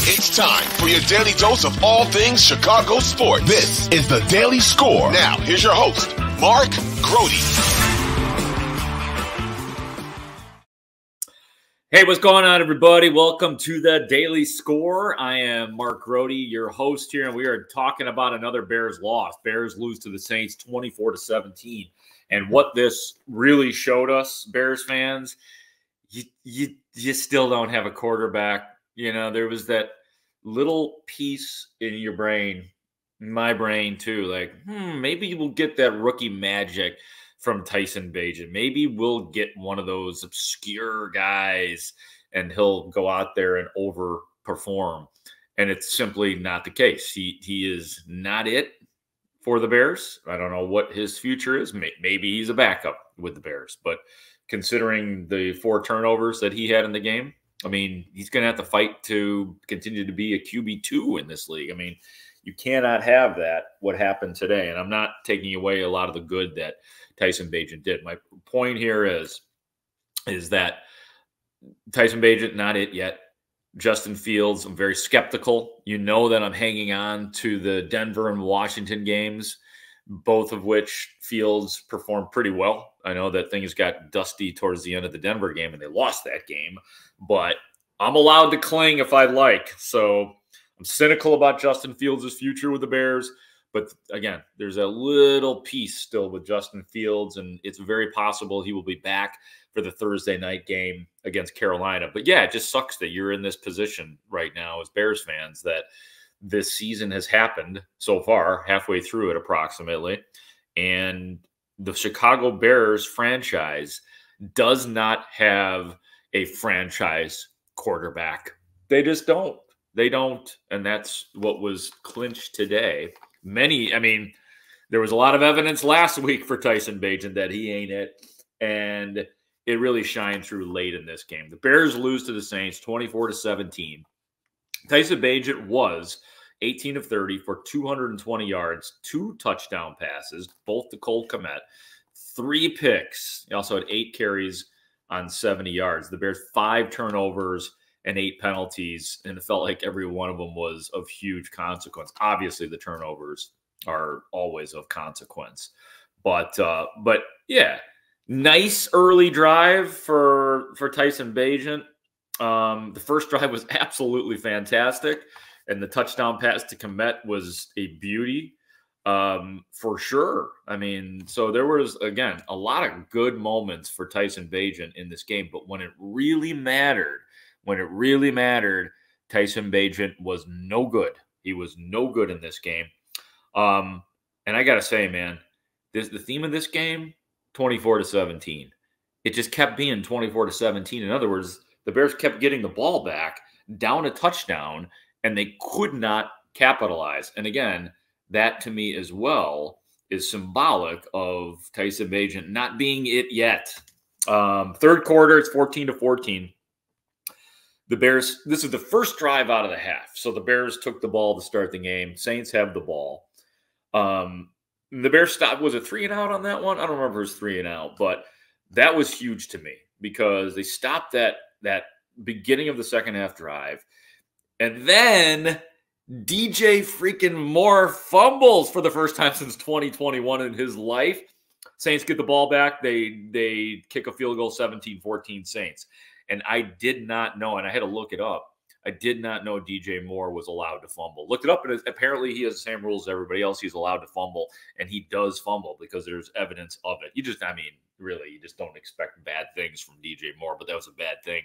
It's time for your daily dose of all things Chicago sports. This is the Daily Score. Now, here's your host, Mark Grote. Hey, what's going on, everybody? Welcome to the Daily Score. I am Mark Grote, your host here, and we are talking about another Bears loss. Bears lose to the Saints 24-17. And what this really showed us, Bears fans, you still don't have a quarterback. You know, there was that little piece in your brain, my brain too, like, maybe we'll get that rookie magic from Tyson Bagent. Maybe we'll get one of those obscure guys and he'll go out there and overperform. And it's simply not the case. He is not it for the Bears. I don't know what his future is. Maybe he's a backup with the Bears. But considering the 4 turnovers that he had in the game, I mean, he's going to have to fight to continue to be a QB2 in this league. I mean, you cannot have that, what happened today. And I'm not taking away a lot of the good that Tyson Bagent did. My point here is that Tyson Bagent, not it yet. Justin Fields, I'm very skeptical. You know that I'm hanging on to the Denver and Washington games, both of which Fields performed pretty well. I know that things got dusty towards the end of the Denver game, and they lost that game. But I'm allowed to cling if I'd like. So I'm cynical about Justin Fields' future with the Bears. But again, there's a little piece still with Justin Fields, and it's very possible he will be back for the Thursday night game against Carolina. But yeah, it just sucks that you're in this position right now as Bears fans, that this season has happened so far, halfway through it approximately, and the Chicago Bears franchise does not have a franchise quarterback. They just don't. They don't, and that's what was clinched today. There was a lot of evidence last week for Tyson Bagent that he ain't it, and it really shined through late in this game. The Bears lose to the Saints 24-17. Tyson Bagent was 18 of 30 for 220 yards, 2 touchdown passes, both to Cole Kmet, 3 picks. He also had 8 carries on 70 yards. The Bears 5 turnovers and 8 penalties, and it felt like every one of them was of huge consequence. Obviously, the turnovers are always of consequence. But yeah, nice early drive for Tyson Bagent. The first drive was absolutely fantastic, and the touchdown pass to Kmet was a beauty for sure. I mean, so there was, again, a lot of good moments for Tyson Bagent in this game, but when it really mattered, Tyson Bagent was no good. He was no good in this game. And I got to say, man, the theme of this game, 24-17. It just kept being 24-17. In other words, the Bears kept getting the ball back, down a touchdown, and they could not capitalize. And again, that to me as well is symbolic of Tyson Bagent not being it yet. Third quarter, it's 14-14. The Bears, this is the first drive out of the half. So the Bears took the ball to start the game. Saints have the ball. The Bears stopped, was it 3 and out on that one? I don't remember if it was 3 and out, but that was huge to me because they stopped that beginning of the second half drive. And then DJ freaking Moore fumbles for the first time since 2021 in his life. Saints get the ball back. They kick a field goal, 17-14 Saints. And I did not know, and I had to look it up, I did not know DJ Moore was allowed to fumble. Looked it up, and apparently he has the same rules as everybody else. He's allowed to fumble, and he does fumble because there's evidence of it. You just don't expect bad things from DJ Moore, but that was a bad thing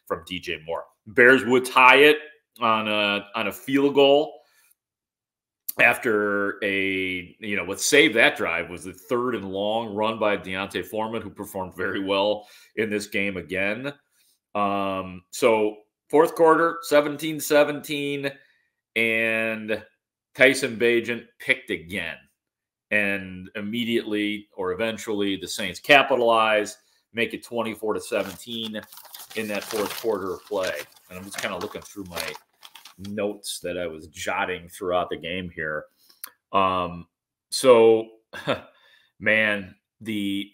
from DJ Moore. Bears would tie it on a field goal after what saved that drive was the 3rd and long run by Deontay Foreman, who performed very well in this game again. So fourth quarter, 17-17, and Tyson Bagent picked again. And immediately or eventually the Saints capitalize, make it 24-17 in that fourth quarter of play. And I'm just kind of looking through my notes that I was jotting throughout the game here. Man, the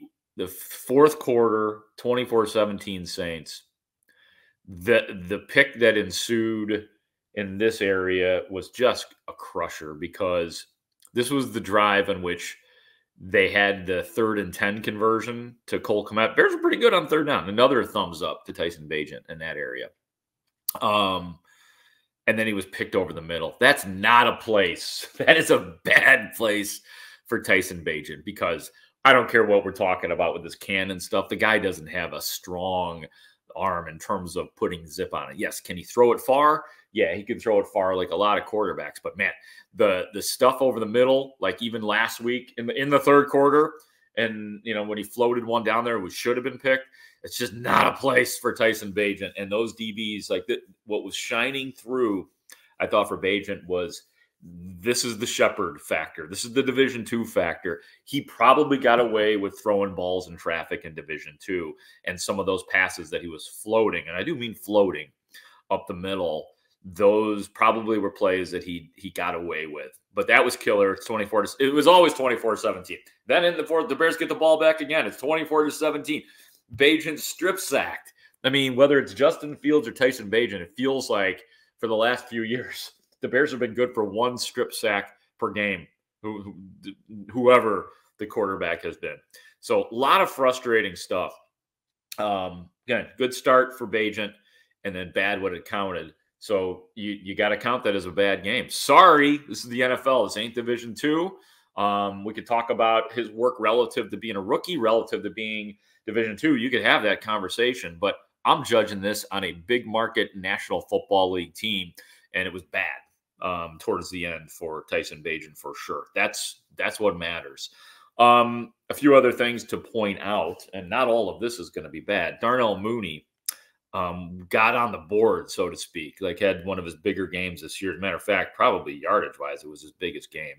fourth quarter, 24-17 Saints, the pick that ensued in this area was just a crusher, because this was the drive in which they had the 3rd and 10 conversion to Cole Kmet. Bears were pretty good on 3rd down. Another thumbs up to Tyson Bagent in that area. And then he was picked over the middle. That's not a place. That is a bad place for Tyson Bagent, because I don't care what we're talking about with this cannon stuff. The guy doesn't have a strong arm in terms of putting zip on it. Yes, can he throw it far? Yeah, he can throw it far like a lot of quarterbacks. But, man, the stuff over the middle, like even last week in the 3rd quarter, and, when he floated one down there, which should have been picked, it's just not a place for Tyson Bagent. And those DBs, what was shining through, I thought, for Bagent was, this is the Shepherd factor. This is the Division II factor. He probably got away with throwing balls in traffic in Division II, and some of those passes that he was floating, and I do mean floating, up the middle, those probably were plays that he got away with. But that was killer. It's 24. It was always 24-17. Then in the 4th, the Bears get the ball back again. It's 24-17. Bagent strip sacked. I mean, whether it's Justin Fields or Tyson Bagent, it feels like for the last few years, the Bears have been good for 1 strip sack per game, whoever the quarterback has been. So a lot of frustrating stuff. Again, good start for Bagent, and then bad when it counted. So you got to count that as a bad game. Sorry, this is the NFL. This ain't Division II. We could talk about his work relative to being a rookie, relative to being Division II. You could have that conversation, but I'm judging this on a big market National Football League team, and it was bad towards the end for Tyson Bagent for sure. That's what matters. A few other things to point out, and not all of this is going to be bad. Darnell Mooney got on the board, so to speak, had one of his bigger games this year. As a matter of fact, probably yardage-wise, it was his biggest game.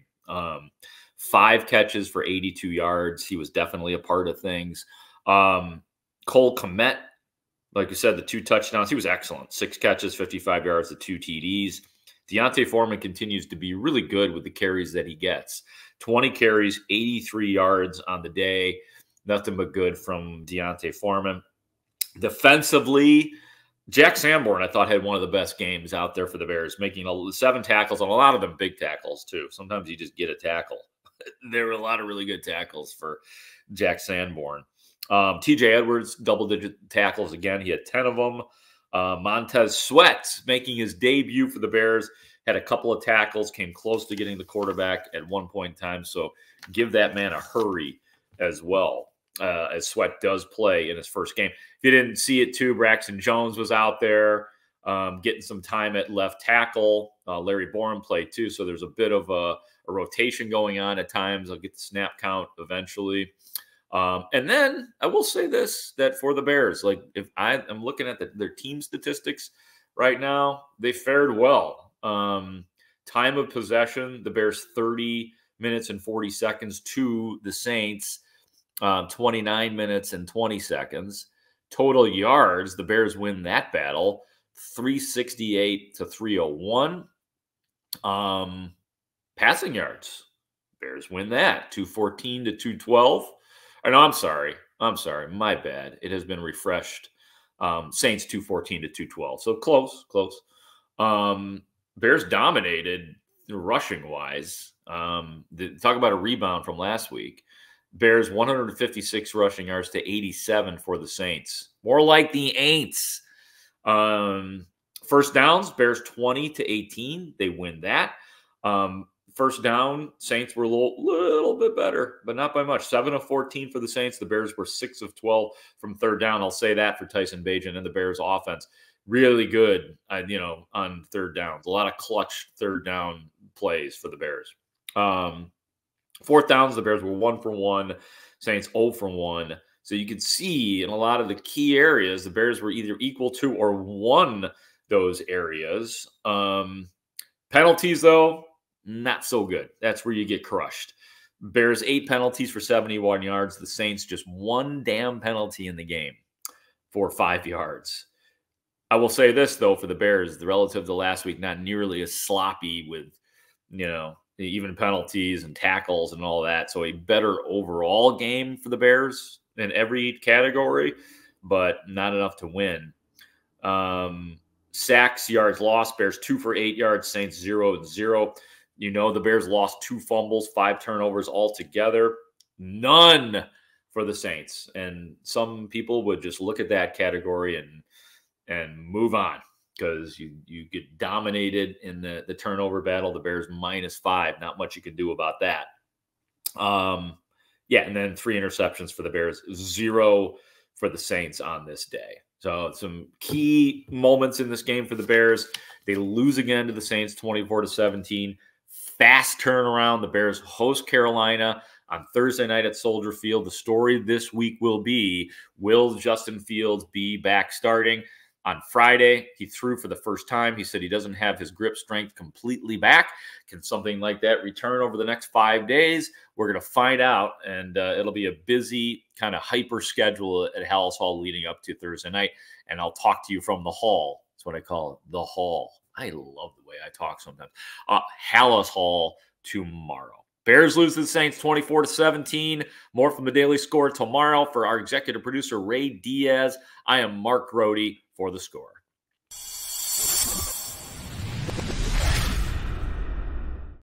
5 catches for 82 yards. He was definitely a part of things. Cole Kmet, like you said, the 2 touchdowns, he was excellent. 6 catches, 55 yards, the 2 TDs. Deontay Foreman continues to be really good with the carries that he gets. 20 carries, 83 yards on the day. Nothing but good from Deontay Foreman. Defensively, Jack Sanborn, I thought, had one of the best games out there for the Bears, making 7 tackles, and a lot of them big tackles, too. Sometimes you just get a tackle. There were a lot of really good tackles for Jack Sanborn. TJ Edwards, double-digit tackles again. He had 10 of them. Montez Sweat, making his debut for the Bears, had a couple of tackles, came close to getting the quarterback at one point in time. So give that man a hurry as well, as Sweat does play in his first game. If you didn't see it too, Braxton Jones was out there getting some time at left tackle. Larry Borum played too, so there's a bit of a rotation going on at times. I'll get the snap count eventually. And then I will say this, that for the Bears, if I'm looking at their team statistics right now, they fared well. Time of possession, the Bears 30 minutes and 40 seconds to the Saints, 29 minutes and 20 seconds. Total yards, the Bears win that battle, 368 to 301. Passing yards, Bears win that, 214 to 212. No, I'm sorry. My bad. It has been refreshed. Saints 214 to 212. So close. Bears dominated rushing wise. Talk about a rebound from last week. Bears 156 rushing yards to 87 for the Saints. More like the Aints. First downs, Bears 20 to 18. They win that. First down, Saints were a little bit better, but not by much. 7 of 14 for the Saints. The Bears were 6 of 12 from third down. I'll say that for Tyson Bagent and the Bears offense. Really good, on third downs. A lot of clutch third down plays for the Bears. Fourth downs, the Bears were 1 for 1. Saints 0 for 1. So you could see in a lot of the key areas, the Bears were either equal to or won those areas. Penalties, though, not so good. That's where you get crushed. Bears 8 penalties for 71 yards. The Saints just 1 damn penalty in the game for 5 yards. I will say this, though, for the Bears, the relative to last week, not nearly as sloppy with, even penalties and tackles and all that. So a better overall game for the Bears in every category, but not enough to win. Sacks, yards lost, Bears 2 for 8 yards, Saints 0-0. You know, the Bears lost 2 fumbles, 5 turnovers altogether. None for the Saints. And some people would just look at that category and move on because you get dominated in the turnover battle. The Bears -5. Not much you can do about that. Yeah, and then 3 interceptions for the Bears, 0 for the Saints on this day. So some key moments in this game for the Bears. They lose again to the Saints 24-17. Fast turnaround. The Bears host Carolina on Thursday night at Soldier Field. The story this week will be, will Justin Fields be back starting? On Friday, he threw for the first time. He said he doesn't have his grip strength completely back. Can something like that return over the next 5 days? We're going to find out, and it'll be a busy kind of hyper schedule at Halas Hall leading up to Thursday night, and I'll talk to you from the hall. That's what I call it, the hall. I love the way I talk sometimes. Halas Hall tomorrow. Bears lose to the Saints 24-17. More from the Daily Score tomorrow. For our executive producer, Ray Diaz, I am Mark Grote for the Score.